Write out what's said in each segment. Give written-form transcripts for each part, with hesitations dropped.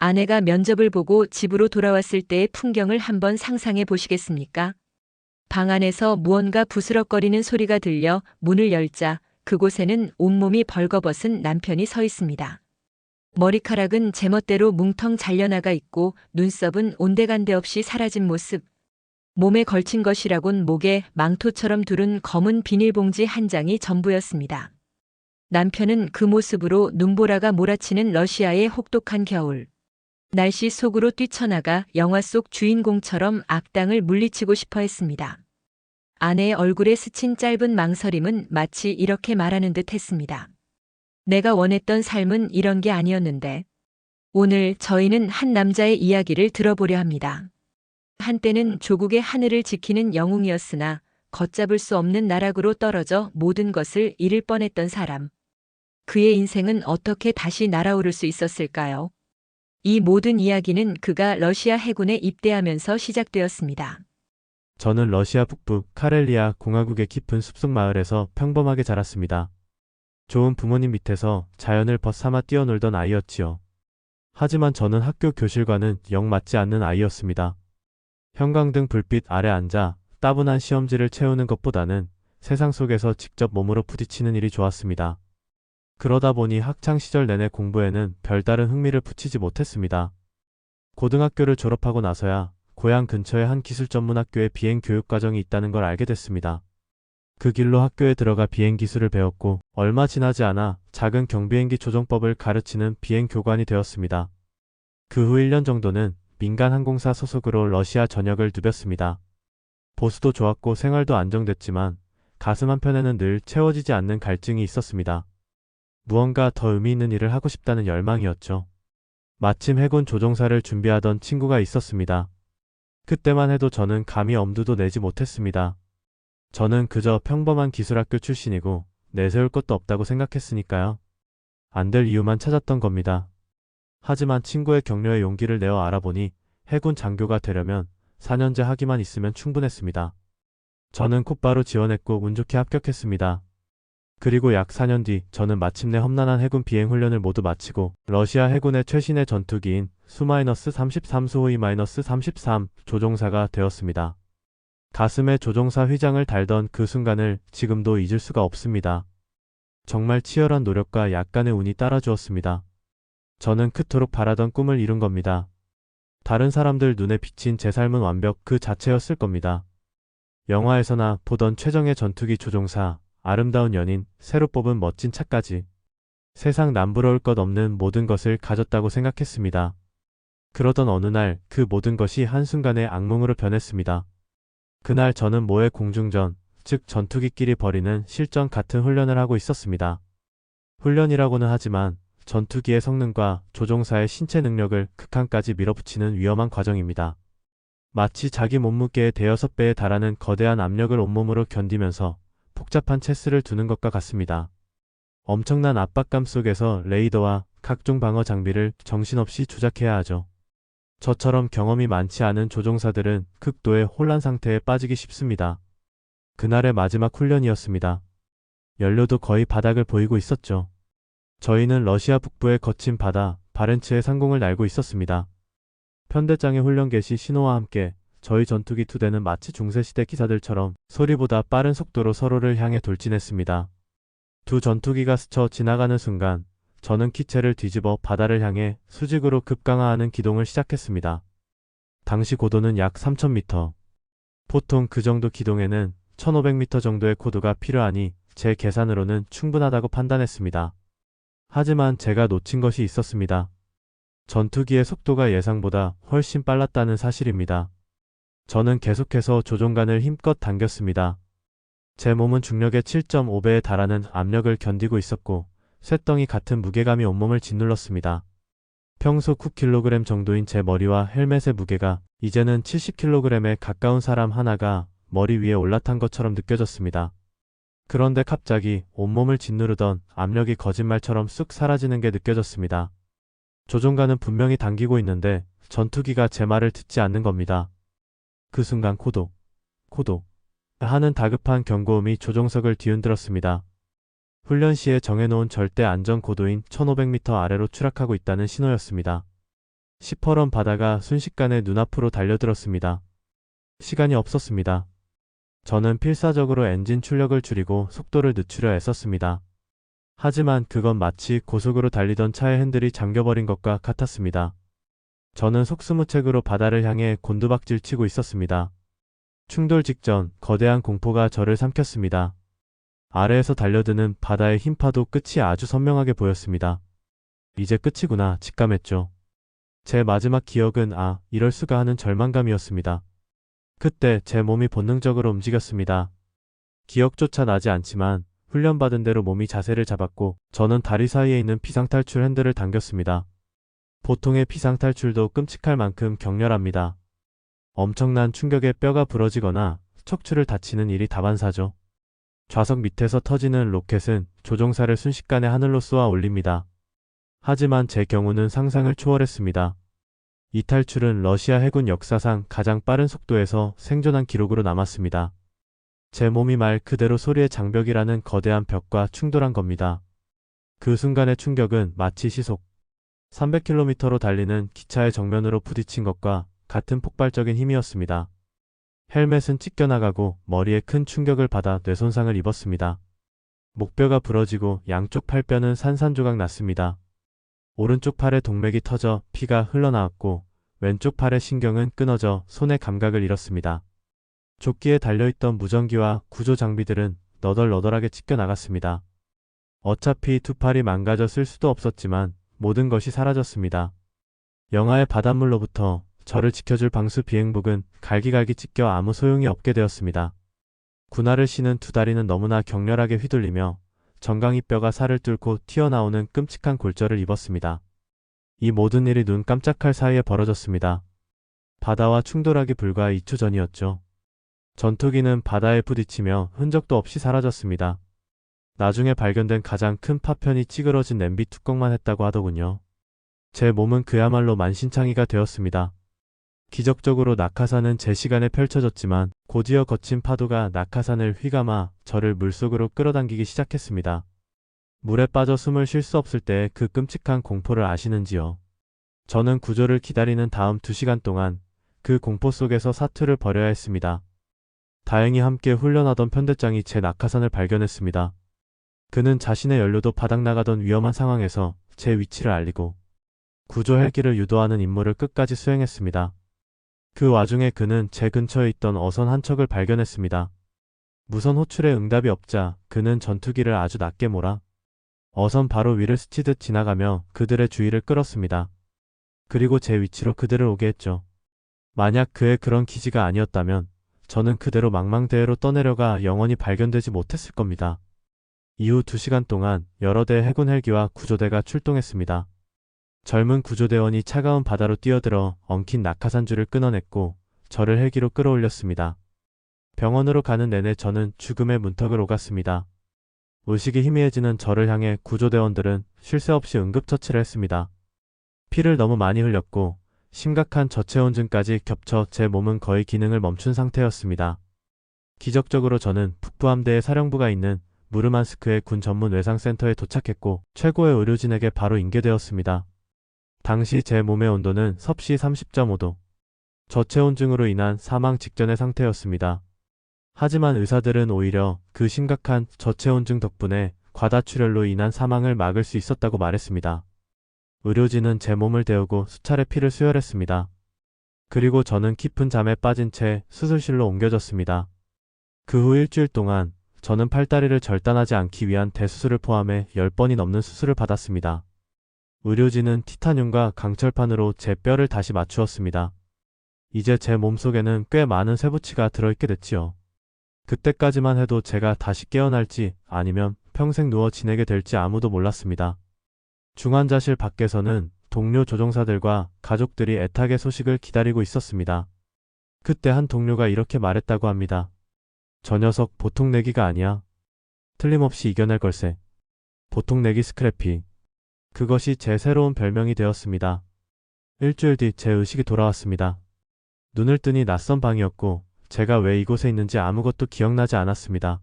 아내가 면접을 보고 집으로 돌아왔을 때의 풍경을 한번 상상해 보시겠습니까? 방 안에서 무언가 부스럭거리는 소리가 들려 문을 열자 그곳에는 온몸이 벌거벗은 남편이 서 있습니다. 머리카락은 제멋대로 뭉텅 잘려나가 있고 눈썹은 온데간데 없이 사라진 모습. 몸에 걸친 것이라곤 목에 망토처럼 두른 검은 비닐봉지 한 장이 전부였습니다. 남편은 그 모습으로 눈보라가 몰아치는 러시아의 혹독한 겨울. 날씨 속으로 뛰쳐나가 영화 속 주인공처럼 악당을 물리치고 싶어 했습니다. 아내의 얼굴에 스친 짧은 망설임은 마치 이렇게 말하는 듯 했습니다. 내가 원했던 삶은 이런 게 아니었는데. 오늘 저희는 한 남자의 이야기를 들어보려 합니다. 한때는 조국의 하늘을 지키는 영웅이었으나 걷잡을 수 없는 나락으로 떨어져 모든 것을 잃을 뻔했던 사람. 그의 인생은 어떻게 다시 날아오를 수 있었을까요? 이 모든 이야기는 그가 러시아 해군에 입대하면서 시작되었습니다. 저는 러시아 북부 카렐리아 공화국의 깊은 숲속 마을에서 평범하게 자랐습니다. 좋은 부모님 밑에서 자연을 벗삼아 뛰어놀던 아이였지요. 하지만 저는 학교 교실과는 영 맞지 않는 아이였습니다. 형광등 불빛 아래 앉아 따분한 시험지를 채우는 것보다는 세상 속에서 직접 몸으로 부딪히는 일이 좋았습니다. 그러다 보니 학창시절 내내 공부에는 별다른 흥미를 붙이지 못했습니다. 고등학교를 졸업하고 나서야 고향 근처의 한 기술 전문 학교에 비행 교육 과정이 있다는 걸 알게 됐습니다. 그 길로 학교에 들어가 비행 기술을 배웠고 얼마 지나지 않아 작은 경비행기 조종법을 가르치는 비행 교관이 되었습니다. 그 후 1년 정도는 민간 항공사 소속으로 러시아 전역을 누볐습니다. 보수도 좋았고 생활도 안정됐지만 가슴 한편에는 늘 채워지지 않는 갈증이 있었습니다. 무언가 더 의미 있는 일을 하고 싶다는 열망이었죠. 마침 해군 조종사를 준비하던 친구가 있었습니다. 그때만 해도 저는 감히 엄두도 내지 못했습니다. 저는 그저 평범한 기술학교 출신이고 내세울 것도 없다고 생각했으니까요. 안 될 이유만 찾았던 겁니다. 하지만 친구의 격려에 용기를 내어 알아보니 해군 장교가 되려면 4년제 학위만 있으면 충분했습니다. 저는 곧바로 지원했고 운 좋게 합격했습니다. 그리고 약 4년 뒤 저는 마침내 험난한 해군 비행 훈련을 모두 마치고 러시아 해군의 최신의 전투기인 수-33 수호이-33 조종사가 되었습니다. 가슴에 조종사 휘장을 달던 그 순간을 지금도 잊을 수가 없습니다. 정말 치열한 노력과 약간의 운이 따라주었습니다. 저는 그토록 바라던 꿈을 이룬 겁니다. 다른 사람들 눈에 비친 제 삶은 완벽 그 자체였을 겁니다. 영화에서나 보던 최정예 전투기 조종사, 아름다운 연인, 새로 뽑은 멋진 차까지 세상 남부러울 것 없는 모든 것을 가졌다고 생각했습니다. 그러던 어느 날 그 모든 것이 한순간에 악몽으로 변했습니다. 그날 저는 모해 공중전, 즉 전투기끼리 벌이는 실전 같은 훈련을 하고 있었습니다. 훈련이라고는 하지만 전투기의 성능과 조종사의 신체 능력을 극한까지 밀어붙이는 위험한 과정입니다. 마치 자기 몸무게의 대여섯 배에 달하는 거대한 압력을 온몸으로 견디면서 복잡한 체스를 두는 것과 같습니다. 엄청난 압박감 속에서 레이더와 각종 방어 장비를 정신없이 조작해야 하죠. 저처럼 경험이 많지 않은 조종사들은 극도의 혼란 상태에 빠지기 쉽습니다. 그날의 마지막 훈련이었습니다. 연료도 거의 바닥을 보이고 있었죠. 저희는 러시아 북부의 거친 바다, 바렌츠의 상공을 날고 있었습니다. 편대장의 훈련 개시 신호와 함께 저희 전투기 2대는 마치 중세시대 기사들처럼 소리보다 빠른 속도로 서로를 향해 돌진했습니다. 두 전투기가 스쳐 지나가는 순간 저는 기체를 뒤집어 바다를 향해 수직으로 급강하하는 기동을 시작했습니다. 당시 고도는 약 3000m. 보통 그 정도 기동에는 1500m 정도의 고도가 필요하니 제 계산으로는 충분하다고 판단했습니다. 하지만 제가 놓친 것이 있었습니다. 전투기의 속도가 예상보다 훨씬 빨랐다는 사실입니다. 저는 계속해서 조종간을 힘껏 당겼습니다. 제 몸은 중력의 7.5배에 달하는 압력을 견디고 있었고 쇳덩이 같은 무게감이 온몸을 짓눌렀습니다. 평소 9kg 정도인 제 머리와 헬멧의 무게가 이제는 70kg에 가까운 사람 하나가 머리 위에 올라탄 것처럼 느껴졌습니다. 그런데 갑자기 온몸을 짓누르던 압력이 거짓말처럼 쑥 사라지는 게 느껴졌습니다. 조종관은 분명히 당기고 있는데 전투기가 제 말을 듣지 않는 겁니다. 그 순간 코독 하는 다급한 경고음이 조종석을 뒤흔들었습니다. 훈련 시에 정해놓은 절대 안전 고도인 1500m 아래로 추락하고 있다는 신호였습니다. 시퍼런 바다가 순식간에 눈앞으로 달려들었습니다. 시간이 없었습니다. 저는 필사적으로 엔진 출력을 줄이고 속도를 늦추려 애썼습니다. 하지만 그건 마치 고속으로 달리던 차의 핸들이 잠겨버린 것과 같았습니다. 저는 속수무책으로 바다를 향해 곤두박질 치고 있었습니다. 충돌 직전 거대한 공포가 저를 삼켰습니다. 아래에서 달려드는 바다의 힘파도 끝이 아주 선명하게 보였습니다. 이제 끝이구나 직감했죠. 제 마지막 기억은 이럴 수가 하는 절망감이었습니다. 그때 제 몸이 본능적으로 움직였습니다. 기억조차 나지 않지만 훈련받은 대로 몸이 자세를 잡았고 저는 다리 사이에 있는 비상탈출 핸들을 당겼습니다. 보통의 비상탈출도 끔찍할 만큼 격렬합니다. 엄청난 충격에 뼈가 부러지거나 척추를 다치는 일이 다반사죠. 좌석 밑에서 터지는 로켓은 조종사를 순식간에 하늘로 쏘아 올립니다. 하지만 제 경우는 상상을 초월했습니다. 이 탈출은 러시아 해군 역사상 가장 빠른 속도에서 생존한 기록으로 남았습니다. 제 몸이 말 그대로 소리의 장벽이라는 거대한 벽과 충돌한 겁니다. 그 순간의 충격은 마치 시속 300km로 달리는 기차의 정면으로 부딪힌 것과 같은 폭발적인 힘이었습니다. 헬멧은 찢겨나가고 머리에 큰 충격을 받아 뇌손상을 입었습니다. 목뼈가 부러지고 양쪽 팔뼈는 산산조각 났습니다. 오른쪽 팔의 동맥이 터져 피가 흘러나왔고 왼쪽 팔의 신경은 끊어져 손의 감각을 잃었습니다. 조끼에 달려있던 무전기와 구조 장비들은 너덜너덜하게 찢겨나갔습니다. 어차피 두 팔이 망가져 쓸 수도 없었지만 모든 것이 사라졌습니다. 영하의 바닷물로부터 저를 지켜줄 방수 비행복은 갈기갈기 찢겨 아무 소용이 없게 되었습니다. 군화를 신은 두 다리는 너무나 격렬하게 휘둘리며 정강이 뼈가 살을 뚫고 튀어나오는 끔찍한 골절을 입었습니다. 이 모든 일이 눈 깜짝할 사이에 벌어졌습니다. 바다와 충돌하기 불과 2초 전이었죠. 전투기는 바다에 부딪히며 흔적도 없이 사라졌습니다. 나중에 발견된 가장 큰 파편이 찌그러진 냄비 뚜껑만 했다고 하더군요. 제 몸은 그야말로 만신창이가 되었습니다. 기적적으로 낙하산은 제 시간에 펼쳐졌지만 곧이어 거친 파도가 낙하산을 휘감아 저를 물속으로 끌어당기기 시작했습니다. 물에 빠져 숨을 쉴 수 없을 때 그 끔찍한 공포를 아시는지요? 저는 구조를 기다리는 다음 2시간 동안 그 공포 속에서 사투를 벌여야 했습니다. 다행히 함께 훈련하던 편대장이 제 낙하산을 발견했습니다. 그는 자신의 연료도 바닥나가던 위험한 상황에서 제 위치를 알리고 구조 헬기를 유도하는 임무를 끝까지 수행했습니다. 그 와중에 그는 제 근처에 있던 어선 한 척을 발견했습니다. 무선 호출에 응답이 없자 그는 전투기를 아주 낮게 몰아 어선 바로 위를 스치듯 지나가며 그들의 주의를 끌었습니다. 그리고 제 위치로 그들을 오게 했죠. 만약 그의 그런 기지가 아니었다면 저는 그대로 망망대해로 떠내려가 영원히 발견되지 못했을 겁니다. 이후 2시간 동안 여러 대의 해군 헬기와 구조대가 출동했습니다. 젊은 구조대원이 차가운 바다로 뛰어들어 엉킨 낙하산줄을 끊어냈고 저를 헬기로 끌어올렸습니다. 병원으로 가는 내내 저는 죽음의 문턱을 오갔습니다. 의식이 희미해지는 저를 향해 구조대원들은 쉴 새 없이 응급처치를 했습니다. 피를 너무 많이 흘렸고 심각한 저체온증까지 겹쳐 제 몸은 거의 기능을 멈춘 상태였습니다. 기적적으로 저는 북부함대의 사령부가 있는 무르만스크의 군 전문 외상센터에 도착했고 최고의 의료진에게 바로 인계되었습니다. 당시 제 몸의 온도는 섭씨 30.5도. 저체온증으로 인한 사망 직전의 상태였습니다. 하지만 의사들은 오히려 그 심각한 저체온증 덕분에 과다출혈로 인한 사망을 막을 수 있었다고 말했습니다. 의료진은 제 몸을 데우고 수차례 피를 수혈했습니다. 그리고 저는 깊은 잠에 빠진 채 수술실로 옮겨졌습니다. 그 후 일주일 동안 저는 팔다리를 절단하지 않기 위한 대수술을 포함해 10번이 넘는 수술을 받았습니다. 의료진은 티타늄과 강철판으로 제 뼈를 다시 맞추었습니다. 이제 제 몸속에는 꽤 많은 쇠붙이가 들어있게 됐지요. 그때까지만 해도 제가 다시 깨어날지 아니면 평생 누워 지내게 될지 아무도 몰랐습니다. 중환자실 밖에서는 동료 조종사들과 가족들이 애타게 소식을 기다리고 있었습니다. 그때 한 동료가 이렇게 말했다고 합니다. 저 녀석 보통 내기가 아니야. 틀림없이 이겨낼 걸세. 보통 내기 스크래피. 그것이 제 새로운 별명이 되었습니다. 일주일 뒤 제 의식이 돌아왔습니다. 눈을 뜨니 낯선 방이었고 제가 왜 이곳에 있는지 아무것도 기억나지 않았습니다.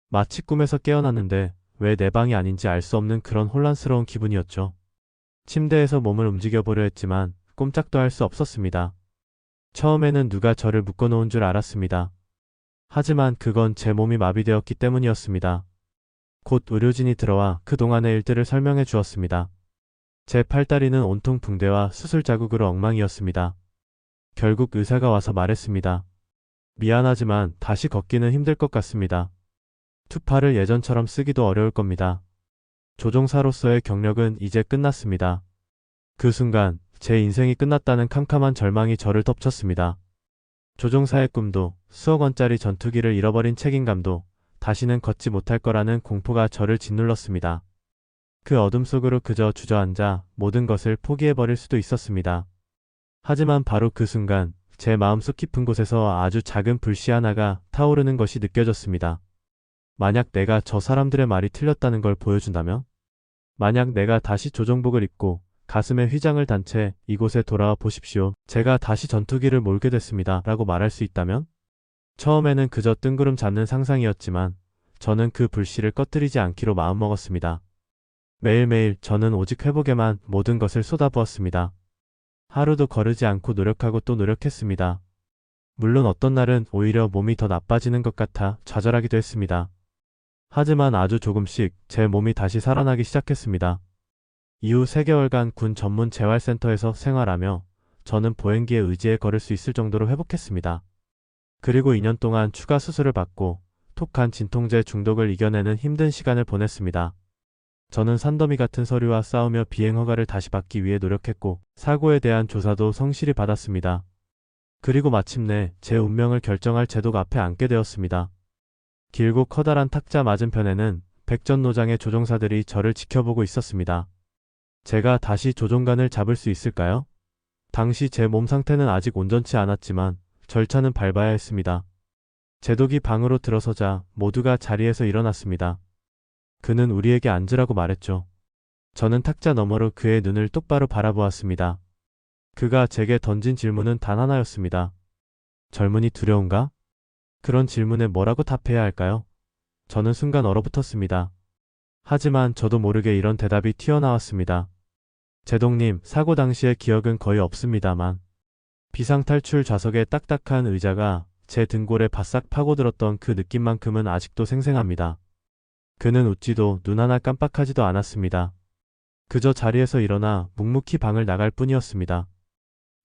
마치 꿈에서 깨어났는데 왜 내 방이 아닌지 알 수 없는 그런 혼란스러운 기분이었죠. 침대에서 몸을 움직여보려 했지만 꼼짝도 할 수 없었습니다. 처음에는 누가 저를 묶어놓은 줄 알았습니다. 하지만 그건 제 몸이 마비되었기 때문이었습니다. 곧 의료진이 들어와 그동안의 일들을 설명해 주었습니다. 제 팔다리는 온통 붕대와 수술 자국으로 엉망이었습니다. 결국 의사가 와서 말했습니다. 미안하지만 다시 걷기는 힘들 것 같습니다. 투파를 예전처럼 쓰기도 어려울 겁니다. 조종사로서의 경력은 이제 끝났습니다. 그 순간 제 인생이 끝났다는 캄캄한 절망이 저를 덮쳤습니다. 조종사의 꿈도 수억 원짜리 전투기를 잃어버린 책임감도 다시는 걷지 못할 거라는 공포가 저를 짓눌렀습니다. 그 어둠 속으로 그저 주저앉아 모든 것을 포기해버릴 수도 있었습니다. 하지만 바로 그 순간 제 마음속 깊은 곳에서 아주 작은 불씨 하나가 타오르는 것이 느껴졌습니다. 만약 내가 저 사람들의 말이 틀렸다는 걸 보여준다면? 만약 내가 다시 조종복을 입고 가슴에 휘장을 단 채 이곳에 돌아와 보십시오. 제가 다시 전투기를 몰게 됐습니다. 라고 말할 수 있다면? 처음에는 그저 뜬구름 잡는 상상이었지만 저는 그 불씨를 꺼뜨리지 않기로 마음먹었습니다. 매일매일 저는 오직 회복에만 모든 것을 쏟아부었습니다. 하루도 거르지 않고 노력하고 또 노력했습니다. 물론 어떤 날은 오히려 몸이 더 나빠지는 것 같아 좌절하기도 했습니다. 하지만 아주 조금씩 제 몸이 다시 살아나기 시작했습니다. 이후 3개월간 군 전문 재활센터에서 생활하며 저는 보행기에 의지해 걸을 수 있을 정도로 회복했습니다. 그리고 2년 동안 추가 수술을 받고 톡한 진통제 중독을 이겨내는 힘든 시간을 보냈습니다. 저는 산더미 같은 서류와 싸우며 비행 허가를 다시 받기 위해 노력했고 사고에 대한 조사도 성실히 받았습니다. 그리고 마침내 제 운명을 결정할 제독 앞에 앉게 되었습니다. 길고 커다란 탁자 맞은편에는 백전노장의 조종사들이 저를 지켜보고 있었습니다. 제가 다시 조종관을 잡을 수 있을까요? 당시 제 몸 상태는 아직 온전치 않았지만 절차는 밟아야 했습니다. 제독이 방으로 들어서자 모두가 자리에서 일어났습니다. 그는 우리에게 앉으라고 말했죠. 저는 탁자 너머로 그의 눈을 똑바로 바라보았습니다. 그가 제게 던진 질문은 단 하나였습니다. 젊은이 두려운가? 그런 질문에 뭐라고 답해야 할까요? 저는 순간 얼어붙었습니다. 하지만 저도 모르게 이런 대답이 튀어나왔습니다. 제독님, 사고 당시의 기억은 거의 없습니다만 비상탈출 좌석의 딱딱한 의자가 제 등골에 바싹 파고들었던 그 느낌만큼은 아직도 생생합니다. 그는 웃지도 눈 하나 깜빡하지도 않았습니다. 그저 자리에서 일어나 묵묵히 방을 나갈 뿐이었습니다.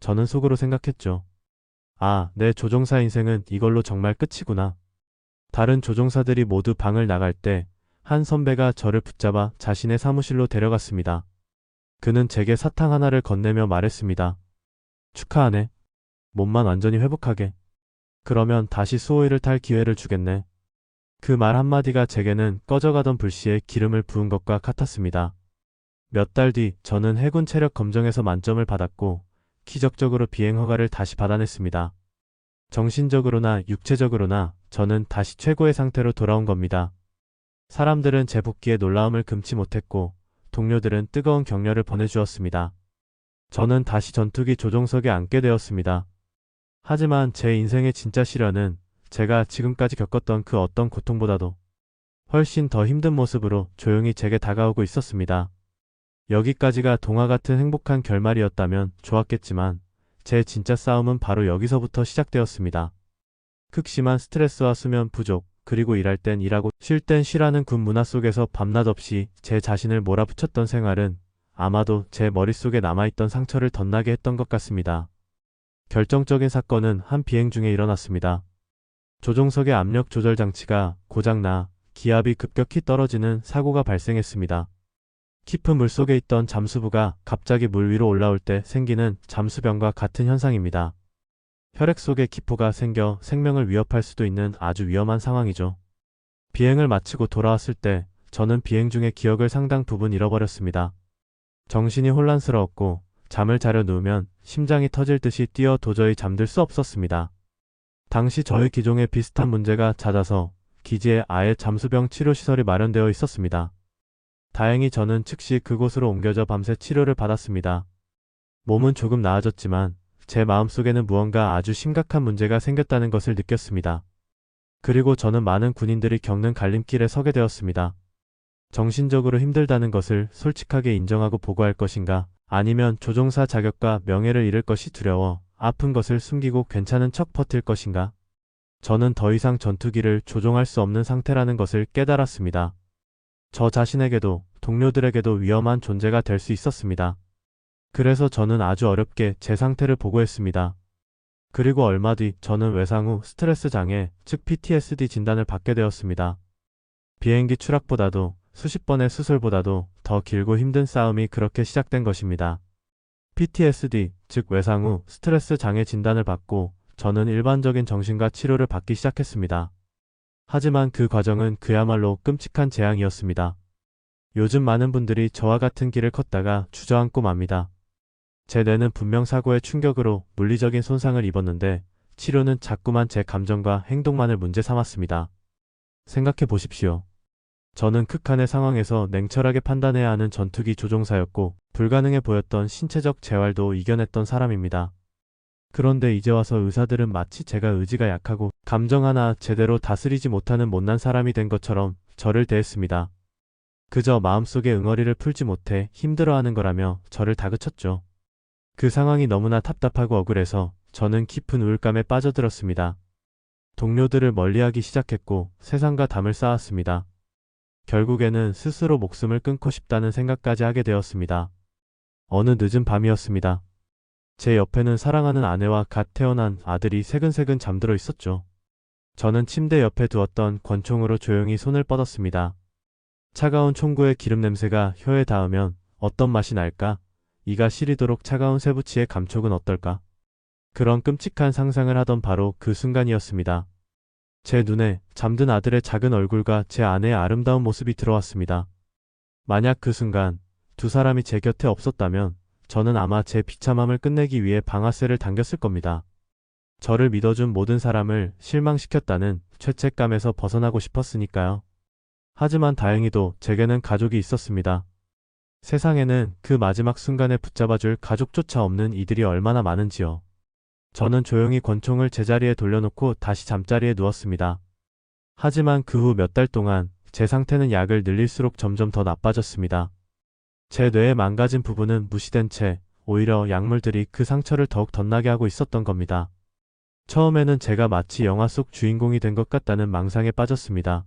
저는 속으로 생각했죠. 아, 내 조종사 인생은 이걸로 정말 끝이구나. 다른 조종사들이 모두 방을 나갈 때 한 선배가 저를 붙잡아 자신의 사무실로 데려갔습니다. 그는 제게 사탕 하나를 건네며 말했습니다. 축하하네. 몸만 완전히 회복하게. 그러면 다시 수호일을 탈 기회를 주겠네. 그 말 한마디가 제게는 꺼져가던 불씨에 기름을 부은 것과 같았습니다. 몇 달 뒤 저는 해군 체력 검정에서 만점을 받았고 기적적으로 비행 허가를 다시 받아냈습니다. 정신적으로나 육체적으로나 저는 다시 최고의 상태로 돌아온 겁니다. 사람들은 제 복귀에 놀라움을 금치 못했고 동료들은 뜨거운 격려를 보내주었습니다. 저는 다시 전투기 조종석에 앉게 되었습니다. 하지만 제 인생의 진짜 시련은 제가 지금까지 겪었던 그 어떤 고통보다도 훨씬 더 힘든 모습으로 조용히 제게 다가오고 있었습니다. 여기까지가 동화 같은 행복한 결말이었다면 좋았겠지만 제 진짜 싸움은 바로 여기서부터 시작되었습니다. 극심한 스트레스와 수면 부족, 그리고 일할 땐 일하고 쉴 땐 쉬라는 군 문화 속에서 밤낮 없이 제 자신을 몰아붙였던 생활은 아마도 제 머릿속에 남아있던 상처를 덧나게 했던 것 같습니다. 결정적인 사건은 한 비행 중에 일어났습니다. 조종석의 압력 조절 장치가 고장나 기압이 급격히 떨어지는 사고가 발생했습니다. 깊은 물속에 있던 잠수부가 갑자기 물 위로 올라올 때 생기는 잠수병과 같은 현상입니다. 혈액 속에 기포가 생겨 생명을 위협할 수도 있는 아주 위험한 상황이죠. 비행을 마치고 돌아왔을 때 저는 비행 중에 기억을 상당 부분 잃어버렸습니다. 정신이 혼란스러웠고 잠을 자려 누우면 심장이 터질 듯이 뛰어 도저히 잠들 수 없었습니다. 당시 저의 기종에 비슷한 문제가 잦아서 기지에 아예 잠수병 치료시설이 마련되어 있었습니다. 다행히 저는 즉시 그곳으로 옮겨져 밤새 치료를 받았습니다. 몸은 조금 나아졌지만 제 마음속에는 무언가 아주 심각한 문제가 생겼다는 것을 느꼈습니다. 그리고 저는 많은 군인들이 겪는 갈림길에 서게 되었습니다. 정신적으로 힘들다는 것을 솔직하게 인정하고 보고할 것인가, 아니면 조종사 자격과 명예를 잃을 것이 두려워 아픈 것을 숨기고 괜찮은 척 버틸 것인가? 저는 더 이상 전투기를 조종할 수 없는 상태라는 것을 깨달았습니다. 저 자신에게도 동료들에게도 위험한 존재가 될 수 있었습니다. 그래서 저는 아주 어렵게 제 상태를 보고했습니다. 그리고 얼마 뒤 저는 외상 후 스트레스 장애, 즉 PTSD 진단을 받게 되었습니다. 비행기 추락보다도 수십 번의 수술보다도 더 길고 힘든 싸움이 그렇게 시작된 것입니다. PTSD, 즉 외상 후 스트레스 장애 진단을 받고 저는 일반적인 정신과 치료를 받기 시작했습니다. 하지만 그 과정은 그야말로 끔찍한 재앙이었습니다. 요즘 많은 분들이 저와 같은 길을 걷다가 주저앉고 맙니다. 제 뇌는 분명 사고의 충격으로 물리적인 손상을 입었는데 치료는 자꾸만 제 감정과 행동만을 문제 삼았습니다. 생각해 보십시오. 저는 극한의 상황에서 냉철하게 판단해야 하는 전투기 조종사였고 불가능해 보였던 신체적 재활도 이겨냈던 사람입니다. 그런데 이제 와서 의사들은 마치 제가 의지가 약하고 감정 하나 제대로 다스리지 못하는 못난 사람이 된 것처럼 저를 대했습니다. 그저 마음속의 응어리를 풀지 못해 힘들어하는 거라며 저를 다그쳤죠. 그 상황이 너무나 답답하고 억울해서 저는 깊은 우울감에 빠져들었습니다. 동료들을 멀리하기 시작했고 세상과 담을 쌓았습니다. 결국에는 스스로 목숨을 끊고 싶다는 생각까지 하게 되었습니다. 어느 늦은 밤이었습니다. 제 옆에는 사랑하는 아내와 갓 태어난 아들이 새근새근 잠들어 있었죠. 저는 침대 옆에 두었던 권총으로 조용히 손을 뻗었습니다. 차가운 총구의 기름 냄새가 혀에 닿으면 어떤 맛이 날까? 이가 시리도록 차가운 쇠붙이의 감촉은 어떨까? 그런 끔찍한 상상을 하던 바로 그 순간이었습니다. 제 눈에 잠든 아들의 작은 얼굴과 제 아내의 아름다운 모습이 들어왔습니다. 만약 그 순간 두 사람이 제 곁에 없었다면 저는 아마 제 비참함을 끝내기 위해 방아쇠를 당겼을 겁니다. 저를 믿어준 모든 사람을 실망시켰다는 죄책감에서 벗어나고 싶었으니까요. 하지만 다행히도 제게는 가족이 있었습니다. 세상에는 그 마지막 순간에 붙잡아줄 가족조차 없는 이들이 얼마나 많은지요. 저는 조용히 권총을 제자리에 돌려놓고 다시 잠자리에 누웠습니다. 하지만 그 후 몇 달 동안 제 상태는 약을 늘릴수록 점점 더 나빠졌습니다. 제 뇌의 망가진 부분은 무시된 채 오히려 약물들이 그 상처를 더욱 덧나게 하고 있었던 겁니다. 처음에는 제가 마치 영화 속 주인공이 된 것 같다는 망상에 빠졌습니다.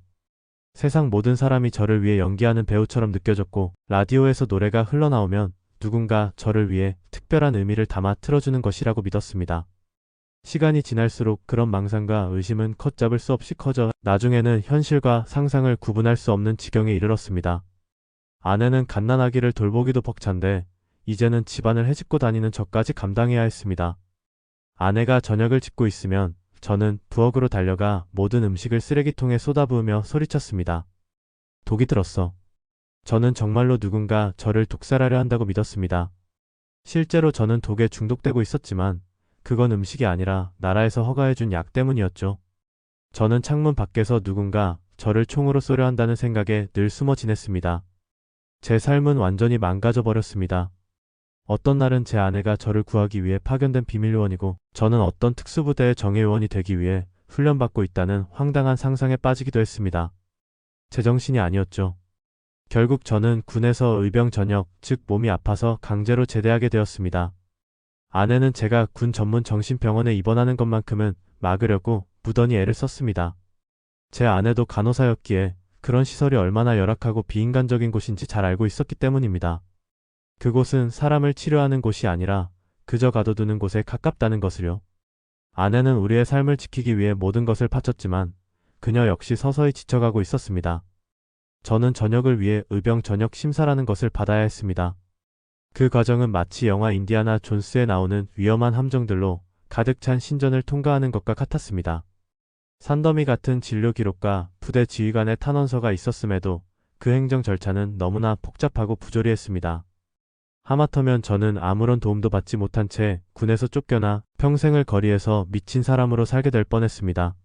세상 모든 사람이 저를 위해 연기하는 배우처럼 느껴졌고 라디오에서 노래가 흘러나오면 누군가 저를 위해 특별한 의미를 담아 틀어주는 것이라고 믿었습니다. 시간이 지날수록 그런 망상과 의심은 걷잡을 수 없이 커져 나중에는 현실과 상상을 구분할 수 없는 지경에 이르렀습니다. 아내는 갓난아기를 돌보기도 벅찬데 이제는 집안을 헤집고 다니는 저까지 감당해야 했습니다. 아내가 저녁을 짓고 있으면 저는 부엌으로 달려가 모든 음식을 쓰레기통에 쏟아부으며 소리쳤습니다. 독이 들었어. 저는 정말로 누군가 저를 독살하려 한다고 믿었습니다. 실제로 저는 독에 중독되고 있었지만 그건 음식이 아니라 나라에서 허가해준 약 때문이었죠. 저는 창문 밖에서 누군가 저를 총으로 쏘려 한다는 생각에 늘 숨어 지냈습니다. 제 삶은 완전히 망가져 버렸습니다. 어떤 날은 제 아내가 저를 구하기 위해 파견된 비밀요원이고 저는 어떤 특수부대의 정예요원이 되기 위해 훈련받고 있다는 황당한 상상에 빠지기도 했습니다. 제정신이 아니었죠. 결국 저는 군에서 의병 전역, 즉 몸이 아파서 강제로 제대하게 되었습니다. 아내는 제가 군 전문 정신병원에 입원하는 것만큼은 막으려고 무던히 애를 썼습니다. 제 아내도 간호사였기에 그런 시설이 얼마나 열악하고 비인간적인 곳인지 잘 알고 있었기 때문입니다. 그곳은 사람을 치료하는 곳이 아니라 그저 가둬두는 곳에 가깝다는 것을요. 아내는 우리의 삶을 지키기 위해 모든 것을 바쳤지만 그녀 역시 서서히 지쳐가고 있었습니다. 저는 전역을 위해 의병 전역 심사라는 것을 받아야 했습니다. 그 과정은 마치 영화 인디아나 존스에 나오는 위험한 함정들로 가득 찬 신전을 통과하는 것과 같았습니다. 산더미 같은 진료 기록과 부대 지휘관의 탄원서가 있었음에도 그 행정 절차는 너무나 복잡하고 부조리했습니다. 하마터면 저는 아무런 도움도 받지 못한 채 군에서 쫓겨나 평생을 거리에서 미친 사람으로 살게 될 뻔했습니다.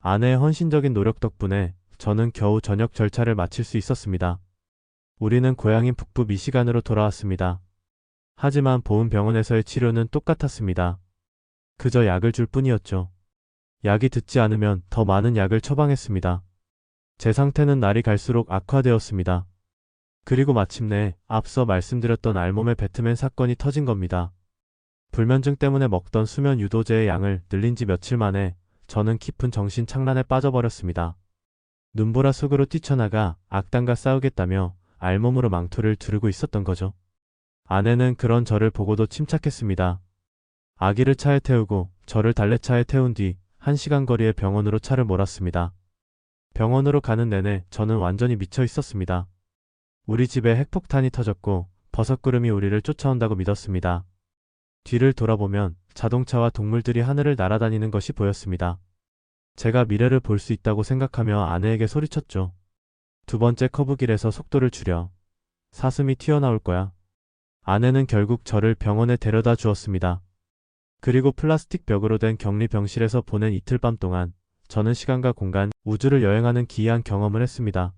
아내의 헌신적인 노력 덕분에 저는 겨우 전역 절차를 마칠 수 있었습니다. 우리는 고향인 북부 미시간으로 돌아왔습니다. 하지만 보훈병원에서의 치료는 똑같았습니다. 그저 약을 줄 뿐이었죠. 약이 듣지 않으면 더 많은 약을 처방했습니다. 제 상태는 날이 갈수록 악화되었습니다. 그리고 마침내 앞서 말씀드렸던 알몸의 배트맨 사건이 터진 겁니다. 불면증 때문에 먹던 수면 유도제의 양을 늘린 지 며칠 만에 저는 깊은 정신 착란에 빠져버렸습니다. 눈보라 속으로 뛰쳐나가 악당과 싸우겠다며 알몸으로 망토를 두르고 있었던 거죠. 아내는 그런 저를 보고도 침착했습니다. 아기를 차에 태우고 저를 달래차에 태운 뒤 1시간 거리의 병원으로 차를 몰았습니다. 병원으로 가는 내내 저는 완전히 미쳐 있었습니다. 우리 집에 핵폭탄이 터졌고 버섯구름이 우리를 쫓아온다고 믿었습니다. 뒤를 돌아보면 자동차와 동물들이 하늘을 날아다니는 것이 보였습니다. 제가 미래를 볼 수 있다고 생각하며 아내에게 소리쳤죠. 두 번째 커브길에서 속도를 줄여. 사슴이 튀어나올 거야. 아내는 결국 저를 병원에 데려다 주었습니다. 그리고 플라스틱 벽으로 된 격리 병실에서 보낸 이틀 밤 동안 저는 시간과 공간, 우주를 여행하는 기이한 경험을 했습니다.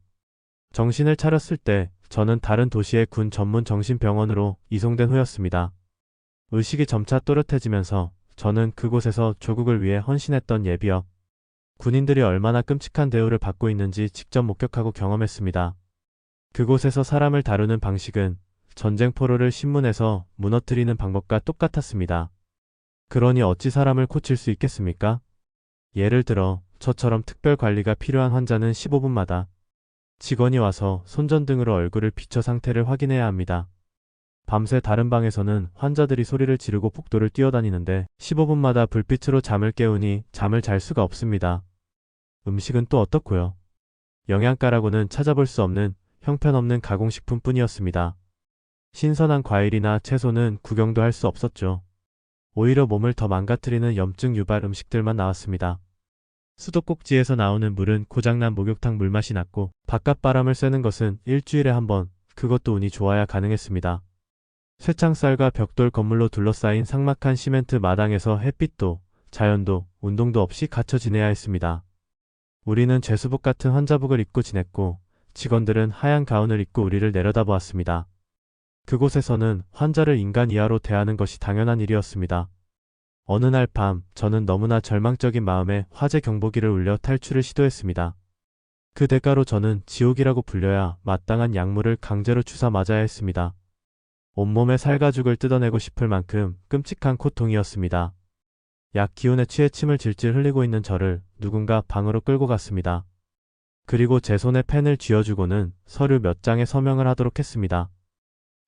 정신을 차렸을 때 저는 다른 도시의 군 전문 정신병원으로 이송된 후였습니다. 의식이 점차 또렷해지면서 저는 그곳에서 조국을 위해 헌신했던 예비역 군인들이 얼마나 끔찍한 대우를 받고 있는지 직접 목격하고 경험했습니다. 그곳에서 사람을 다루는 방식은 전쟁 포로를 신문에서 무너뜨리는 방법과 똑같았습니다. 그러니 어찌 사람을 고칠 수 있겠습니까? 예를 들어 저처럼 특별 관리가 필요한 환자는 15분마다 직원이 와서 손전등으로 얼굴을 비춰 상태를 확인해야 합니다. 밤새 다른 방에서는 환자들이 소리를 지르고 복도를 뛰어다니는데 15분마다 불빛으로 잠을 깨우니 잠을 잘 수가 없습니다. 음식은 또 어떻고요? 영양가라고는 찾아볼 수 없는 형편없는 가공식품뿐이었습니다. 신선한 과일이나 채소는 구경도 할 수 없었죠. 오히려 몸을 더 망가뜨리는 염증 유발 음식들만 나왔습니다. 수도꼭지에서 나오는 물은 고장난 목욕탕 물맛이 났고 바깥바람을 쐬는 것은 일주일에 한 번, 그것도 운이 좋아야 가능했습니다. 쇠창살과 벽돌 건물로 둘러싸인 삭막한 시멘트 마당에서 햇빛도, 자연도, 운동도 없이 갇혀 지내야 했습니다. 우리는 죄수복 같은 환자복을 입고 지냈고 직원들은 하얀 가운을 입고 우리를 내려다보았습니다. 그곳에서는 환자를 인간 이하로 대하는 것이 당연한 일이었습니다. 어느 날 밤 저는 너무나 절망적인 마음에 화재 경보기를 울려 탈출을 시도했습니다. 그 대가로 저는 지옥이라고 불려야 마땅한 약물을 강제로 주사 맞아야 했습니다. 온몸의 살가죽을 뜯어내고 싶을 만큼 끔찍한 고통이었습니다. 약 기운에 취해 침을 질질 흘리고 있는 저를 누군가 방으로 끌고 갔습니다. 그리고 제 손에 펜을 쥐어주고는 서류 몇 장에 서명을 하도록 했습니다.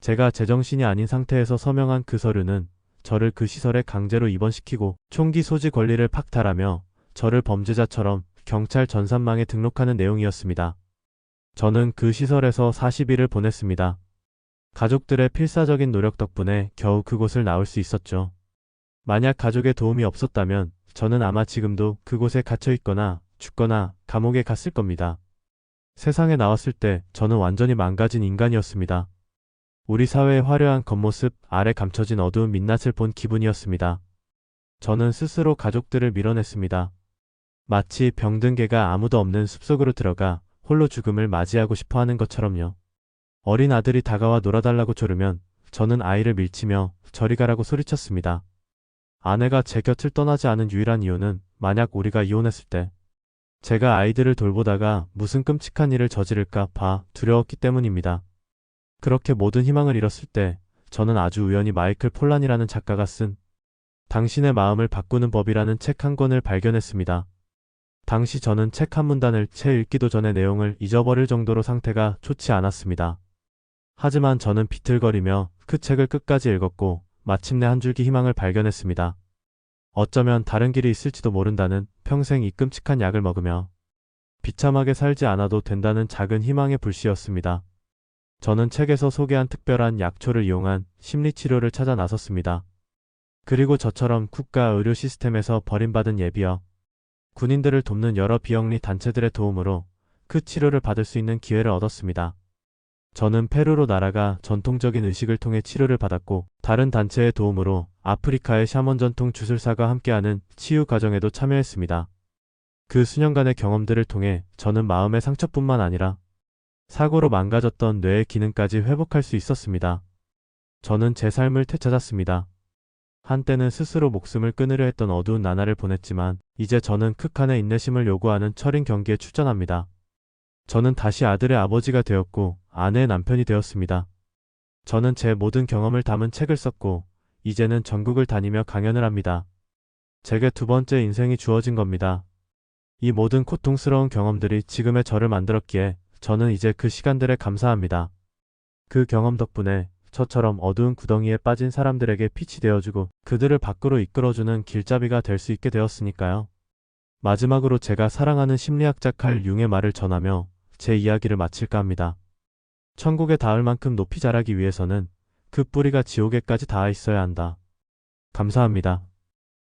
제가 제정신이 아닌 상태에서 서명한 그 서류는 저를 그 시설에 강제로 입원시키고 총기 소지 권리를 박탈하며 저를 범죄자처럼 경찰 전산망에 등록하는 내용이었습니다. 저는 그 시설에서 40일을 보냈습니다. 가족들의 필사적인 노력 덕분에 겨우 그곳을 나올 수 있었죠. 만약 가족의 도움이 없었다면 저는 아마 지금도 그곳에 갇혀 있거나 죽거나 감옥에 갔을 겁니다. 세상에 나왔을 때 저는 완전히 망가진 인간이었습니다. 우리 사회의 화려한 겉모습 아래 감춰진 어두운 민낯을 본 기분이었습니다. 저는 스스로 가족들을 밀어냈습니다. 마치 병든 개가 아무도 없는 숲속으로 들어가 홀로 죽음을 맞이하고 싶어 하는 것처럼요. 어린 아들이 다가와 놀아달라고 조르면 저는 아이를 밀치며 저리 가라고 소리쳤습니다. 아내가 제 곁을 떠나지 않은 유일한 이유는 만약 우리가 이혼했을 때 제가 아이들을 돌보다가 무슨 끔찍한 일을 저지를까 봐 두려웠기 때문입니다. 그렇게 모든 희망을 잃었을 때 저는 아주 우연히 마이클 폴란이라는 작가가 쓴 당신의 마음을 바꾸는 법이라는 책 한 권을 발견했습니다. 당시 저는 책 한 문단을 채 읽기도 전에 내용을 잊어버릴 정도로 상태가 좋지 않았습니다. 하지만 저는 비틀거리며 그 책을 끝까지 읽었고 마침내 한 줄기 희망을 발견했습니다. 어쩌면 다른 길이 있을지도 모른다는 평생 이 끔찍한 약을 먹으며 비참하게 살지 않아도 된다는 작은 희망의 불씨였습니다. 저는 책에서 소개한 특별한 약초를 이용한 심리치료를 찾아 나섰습니다. 그리고 저처럼 국가 의료 시스템에서 버림받은 예비역, 군인들을 돕는 여러 비영리 단체들의 도움으로 그 치료를 받을 수 있는 기회를 얻었습니다. 저는 페루로 날아가 전통적인 의식을 통해 치료를 받았고 다른 단체의 도움으로 아프리카의 샤먼 전통 주술사가 함께하는 치유 과정에도 참여했습니다. 그 수년간의 경험들을 통해 저는 마음의 상처뿐만 아니라 사고로 망가졌던 뇌의 기능까지 회복할 수 있었습니다. 저는 제 삶을 되찾았습니다. 한때는 스스로 목숨을 끊으려 했던 어두운 나날을 보냈지만 이제 저는 극한의 인내심을 요구하는 철인 경기에 출전합니다. 저는 다시 아들의 아버지가 되었고 아내의 남편이 되었습니다. 저는 제 모든 경험을 담은 책을 썼고 이제는 전국을 다니며 강연을 합니다. 제게 두 번째 인생이 주어진 겁니다. 이 모든 고통스러운 경험들이 지금의 저를 만들었기에 저는 이제 그 시간들에 감사합니다. 그 경험 덕분에 저처럼 어두운 구덩이에 빠진 사람들에게 빛이 되어주고 그들을 밖으로 이끌어주는 길잡이가 될 수 있게 되었으니까요. 마지막으로 제가 사랑하는 심리학자 칼 융의 말을 전하며 제 이야기를 마칠까 합니다. 천국에 닿을 만큼 높이 자라기 위해서는 그 뿌리가 지옥에까지 닿아 있어야 한다. 감사합니다.